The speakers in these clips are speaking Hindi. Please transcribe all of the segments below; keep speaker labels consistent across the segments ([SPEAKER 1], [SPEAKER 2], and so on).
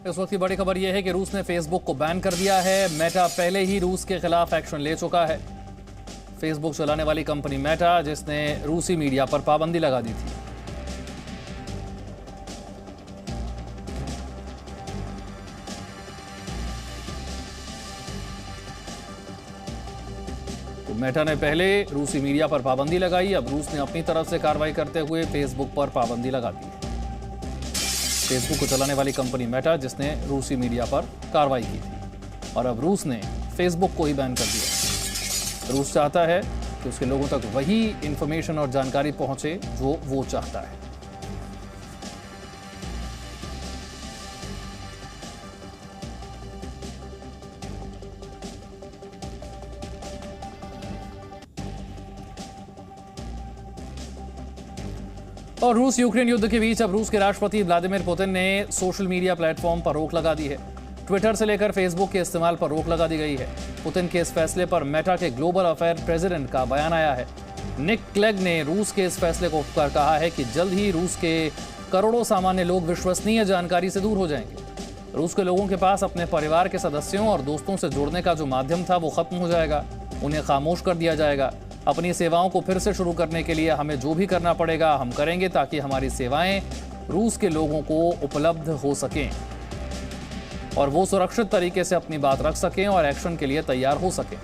[SPEAKER 1] इस वक्त की बड़ी खबर यह है कि रूस ने फेसबुक को बैन कर दिया है। मेटा पहले ही रूस के खिलाफ एक्शन ले चुका है। फेसबुक चलाने वाली कंपनी मेटा, जिसने रूसी मीडिया पर पाबंदी लगा दी थी। तो मेटा ने पहले रूसी मीडिया पर पाबंदी लगाई, अब रूस ने अपनी तरफ से कार्रवाई करते हुए फेसबुक पर पाबंदी लगा दी है। फेसबुक को चलाने वाली कंपनी मेटा, जिसने रूसी मीडिया पर कार्रवाई की थी, और अब रूस ने फेसबुक को ही बैन कर दिया। रूस चाहता है कि उसके लोगों तक वही इंफॉर्मेशन और जानकारी पहुंचे जो वो चाहता है। और रूस यूक्रेन युद्ध के बीच अब रूस के राष्ट्रपति व्लादिमीर पुतिन ने सोशल मीडिया प्लेटफॉर्म पर रोक लगा दी है। ट्विटर से लेकर फेसबुक के इस्तेमाल पर रोक लगा दी गई है। पुतिन के इस फैसले पर मेटा के ग्लोबल अफेयर प्रेसिडेंट का बयान आया है। निक क्लेग ने रूस के इस फैसले को कहा है कि जल्द ही रूस के करोड़ों सामान्य लोग विश्वसनीय जानकारी से दूर हो जाएंगे। रूस के लोगों के पास अपने परिवार के सदस्यों और दोस्तों से जुड़ने का जो माध्यम था वो खत्म हो जाएगा, उन्हें खामोश कर दिया जाएगा। अपनी सेवाओं को फिर से शुरू करने के लिए हमें जो भी करना पड़ेगा हम करेंगे, ताकि हमारी सेवाएं रूस के लोगों को उपलब्ध हो सकें और वो सुरक्षित तरीके से अपनी बात रख सकें और एक्शन के लिए तैयार हो सकें।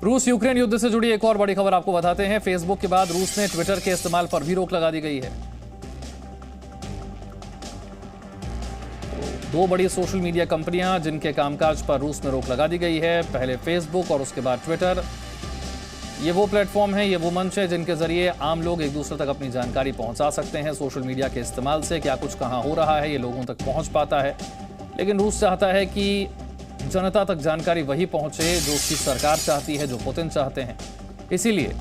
[SPEAKER 1] रूस यूक्रेन युद्ध से जुड़ी एक और बड़ी खबर आपको बताते हैं। फेसबुक के बाद रूस ने ट्विटर के इस्तेमाल पर भी रोक लगा दी गई है। दो बड़ी सोशल मीडिया कंपनियां जिनके कामकाज पर रूस में रोक लगा दी गई है, पहले फेसबुक और उसके बाद ट्विटर। ये वो प्लेटफॉर्म है, ये वो मंच है जिनके जरिए आम लोग एक दूसरे तक अपनी जानकारी पहुंचा सकते हैं। सोशल मीडिया के इस्तेमाल से क्या कुछ कहां हो रहा है ये लोगों तक पहुंच पाता है, लेकिन रूस चाहता है कि जनता तक जानकारी वही पहुंचे जो उसकी सरकार चाहती है, जो पुतिन चाहते हैं। इसीलिए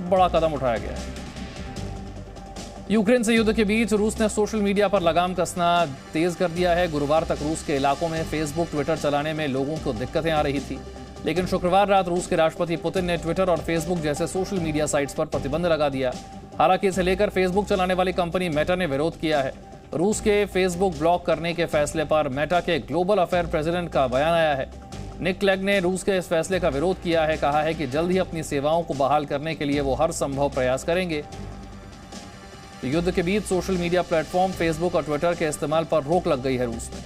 [SPEAKER 1] बड़ा कदम उठाया गया है। यूक्रेन से युद्ध के बीच रूस ने सोशल मीडिया पर लगाम कसना तेज कर दिया है। गुरुवार तक रूस के इलाकों में फेसबुक, ट्विटर चलाने में लोगों को दिक्कतें आ रही थी, लेकिन शुक्रवार रात रूस के राष्ट्रपति पुतिन ने ट्विटर और फेसबुक जैसे सोशल मीडिया साइट्स पर प्रतिबंध लगा दिया। हालांकि इसे लेकर फेसबुक चलाने वाली कंपनी मेटा ने विरोध किया है। रूस के फेसबुक ब्लॉक करने के फैसले पर मेटा के ग्लोबल अफेयर प्रेसिडेंट का बयान आया है। निक क्लेग ने रूस के इस फैसले का विरोध किया है, कहा है कि जल्द ही अपनी सेवाओं को बहाल करने के लिए वो हर संभव प्रयास करेंगे। युद्ध के बीच सोशल मीडिया प्लेटफॉर्म फेसबुक और ट्विटर के इस्तेमाल पर रोक लग गई है रूस में।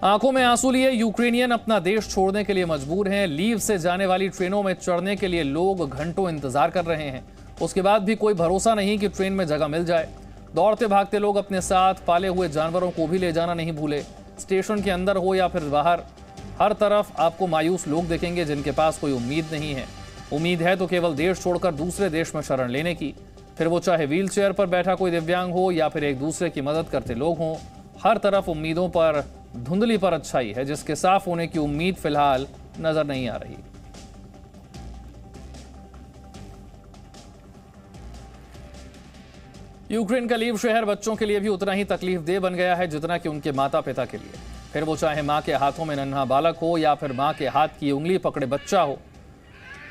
[SPEAKER 1] आंखों में आंसू लिए यूक्रेनियन अपना देश छोड़ने के लिए मजबूर हैं। लीव से जाने वाली ट्रेनों में चढ़ने के लिए लोग घंटों इंतजार कर रहे हैं। उसके बाद भी कोई भरोसा नहीं कि ट्रेन में जगह मिल जाए। दौड़ते भागते लोग अपने साथ पाले हुए जानवरों को भी ले जाना नहीं भूले। स्टेशन के अंदर हो या फिर बाहर, हर तरफ आपको मायूस लोग देखेंगे जिनके पास कोई उम्मीद नहीं है। उम्मीद है तो केवल देश छोड़कर दूसरे देश में शरण लेने की, फिर वो चाहे व्हील चेयर पर बैठा कोई दिव्यांग हो या फिर एक दूसरे की मदद करते लोग हों। हर तरफ उम्मीदों पर धुंधली पर अच्छाई है, जिसके साफ होने की उम्मीद फिलहाल नजर नहीं आ रही। यूक्रेन का लीव शहर बच्चों के लिए भी उतना ही तकलीफ दे बन गया है जितना कि उनके माता पिता के लिए। फिर वो चाहे मां के हाथों में नन्हा बालक हो या फिर मां के हाथ की उंगली पकड़े बच्चा हो।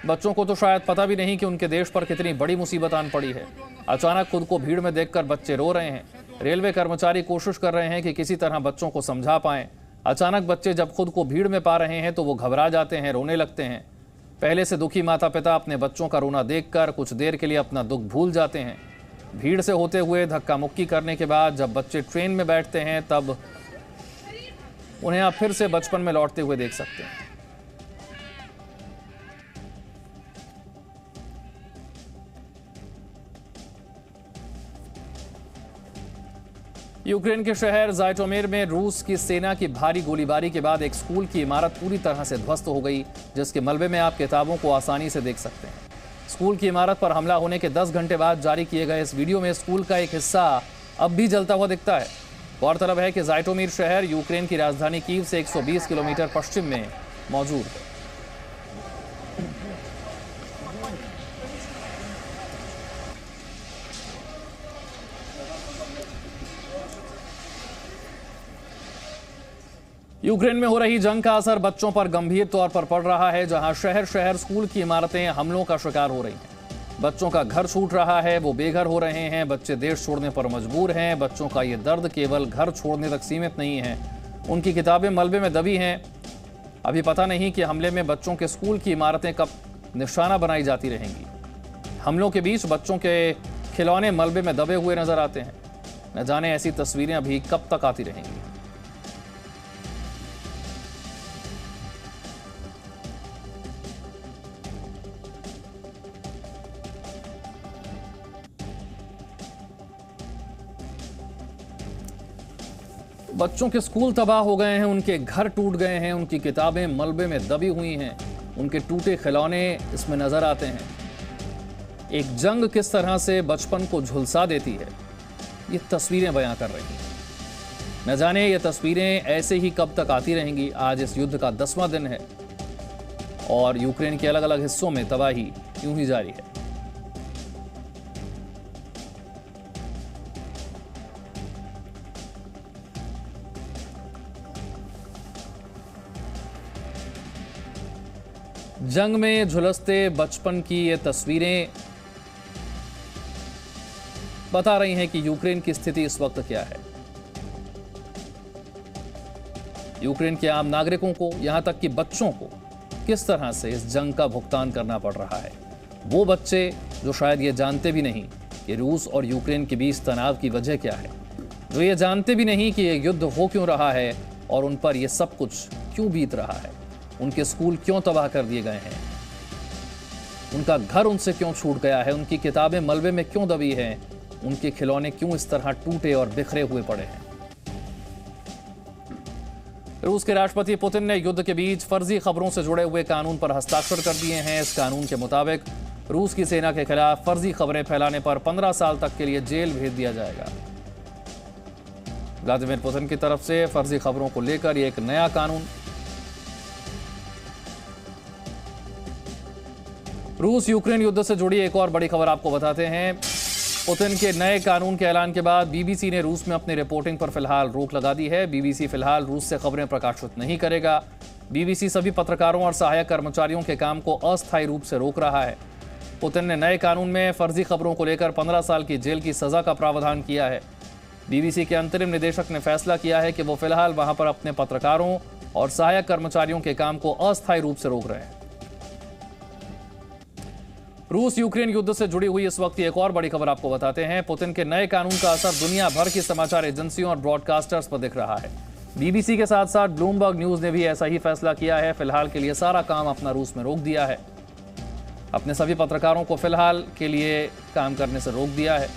[SPEAKER 1] बच्चों को तो शायद पता भी नहीं कि उनके देश पर कितनी बड़ी मुसीबत आन पड़ी है। अचानक खुद को भीड़ में देखकर बच्चे रो रहे हैं। रेलवे कर्मचारी कोशिश कर रहे हैं कि किसी तरह बच्चों को समझा पाएं। अचानक बच्चे जब खुद को भीड़ में पा रहे हैं तो वो घबरा जाते हैं, रोने लगते हैं। पहले से दुखी माता पिता अपने बच्चों का रोना देखकर कुछ देर के लिए अपना दुख भूल जाते हैं। भीड़ से होते हुए धक्का मुक्की करने के बाद जब बच्चे ट्रेन में बैठते हैं तब उन्हें आप फिर से बचपन में लौटते हुए देख सकते हैं। यूक्रेन के शहर ज़ाइटोमिर में रूस की सेना की भारी गोलीबारी के बाद एक स्कूल की इमारत पूरी तरह से ध्वस्त हो गई, जिसके मलबे में आप किताबों को आसानी से देख सकते हैं। स्कूल की इमारत पर हमला होने के 10 घंटे बाद जारी किए गए इस वीडियो में स्कूल का एक हिस्सा अब भी जलता हुआ दिखता है। गौरतलब है कि ज़ाइटोमिर शहर यूक्रेन की राजधानी कीव से 120 किलोमीटर पश्चिम में मौजूद है। यूक्रेन में हो रही जंग का असर बच्चों पर गंभीर तौर पर पड़ रहा है, जहां शहर शहर स्कूल की इमारतें हमलों का शिकार हो रही हैं। बच्चों का घर छूट रहा है, वो बेघर हो रहे हैं, बच्चे देश छोड़ने पर मजबूर हैं। बच्चों का ये दर्द केवल घर छोड़ने तक सीमित नहीं है, उनकी किताबें मलबे में दबी हैं। अभी पता नहीं कि हमले में बच्चों के स्कूल की इमारतें कब निशाना बनाई जाती रहेंगी। हमलों के बीच बच्चों के खिलौने मलबे में दबे हुए नजर आते हैं। न जाने ऐसी तस्वीरें अभी कब तक आती रहेंगी। बच्चों के स्कूल तबाह हो गए हैं, उनके घर टूट गए हैं, उनकी किताबें मलबे में दबी हुई हैं, उनके टूटे खिलौने इसमें नजर आते हैं। एक जंग किस तरह से बचपन को झुलसा देती है, ये तस्वीरें बयां कर रही हैं। न जाने ये तस्वीरें ऐसे ही कब तक आती रहेंगी। आज इस युद्ध का 10वां दिन है और यूक्रेन के अलग अलग हिस्सों में तबाही यूं ही जारी है। जंग में झुलसते बचपन की ये तस्वीरें बता रही हैं कि यूक्रेन की स्थिति इस वक्त क्या है। यूक्रेन के आम नागरिकों को, यहां तक कि बच्चों को किस तरह से इस जंग का भुगतान करना पड़ रहा है। वो बच्चे जो शायद ये जानते भी नहीं कि रूस और यूक्रेन के बीच तनाव की वजह क्या है, जो ये जानते भी नहीं कि ये युद्ध हो क्यों रहा है और उन पर यह सब कुछ क्यों बीत रहा है। उनके स्कूल क्यों तबाह कर दिए गए हैं, उनका घर उनसे क्यों छूट गया है, उनकी किताबें मलबे में क्यों दबी हैं, उनके खिलौने क्यों इस तरह टूटे और बिखरे हुए पड़े हैं। रूस के राष्ट्रपति पुतिन ने युद्ध के बीच फर्जी खबरों से जुड़े हुए कानून पर हस्ताक्षर कर दिए हैं। इस कानून के मुताबिक रूस की सेना के खिलाफ फर्जी खबरें फैलाने पर 15 साल तक के लिए जेल भेज दिया जाएगा। व्लादिमीर पुतिन की तरफ से फर्जी खबरों को लेकर यह एक नया कानून। रूस यूक्रेन युद्ध से जुड़ी एक और बड़ी खबर आपको बताते हैं। पुतिन के नए कानून के ऐलान के बाद बीबीसी ने रूस में अपनी रिपोर्टिंग पर फिलहाल रोक लगा दी है। बीबीसी फिलहाल रूस से खबरें प्रकाशित नहीं करेगा। बीबीसी सभी पत्रकारों और सहायक कर्मचारियों के काम को अस्थायी रूप से रोक रहा है। पुतिन ने नए कानून में फर्जी खबरों को लेकर 15 साल की जेल की सजा का प्रावधान किया है। बीबीसी के अंतरिम निदेशक ने फैसला किया है कि वो फिलहाल वहां पर अपने पत्रकारों और सहायक कर्मचारियों के काम को अस्थायी रूप से रोक रहे हैं। रूस यूक्रेन युद्ध से जुड़ी हुई इस वक्त एक और बड़ी खबर आपको बताते हैं। पुतिन के नए कानून का असर दुनिया भर की समाचार एजेंसियों और ब्रॉडकास्टर्स पर दिख रहा है। बीबीसी के साथ साथ ब्लूमबर्ग न्यूज ने भी ऐसा ही फैसला किया है। फिलहाल के लिए सारा काम अपना रूस में रोक दिया है। अपने सभी पत्रकारों को फिलहाल के लिए काम करने से रोक दिया है।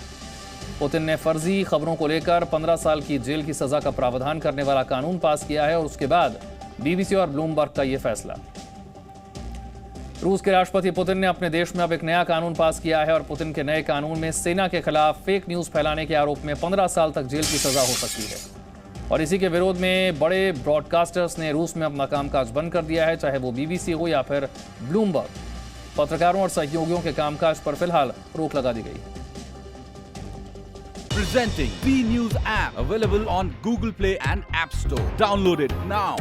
[SPEAKER 1] पुतिन ने फर्जी खबरों को लेकर 15 साल की जेल की सजा का प्रावधान करने वाला कानून पास किया है और उसके बाद बीबीसी और ब्लूमबर्ग का यह फैसला। रूस के राष्ट्रपति पुतिन ने अपने देश में अब एक नया कानून पास किया है और पुतिन के नए कानून में सेना के खिलाफ फेक न्यूज फैलाने के आरोप में 15 साल तक जेल की सजा हो सकती है। और इसी के विरोध में बड़े ब्रॉडकास्टर्स ने रूस में अपना कामकाज बंद कर दिया है, चाहे वो बीबीसी हो या फिर ब्लूमबर्ग। पत्रकारों और सहयोगियों के कामकाज पर फिलहाल रोक लगा दी गई है।
[SPEAKER 2] Presenting B News app available on Google Play and App Store. Download it now.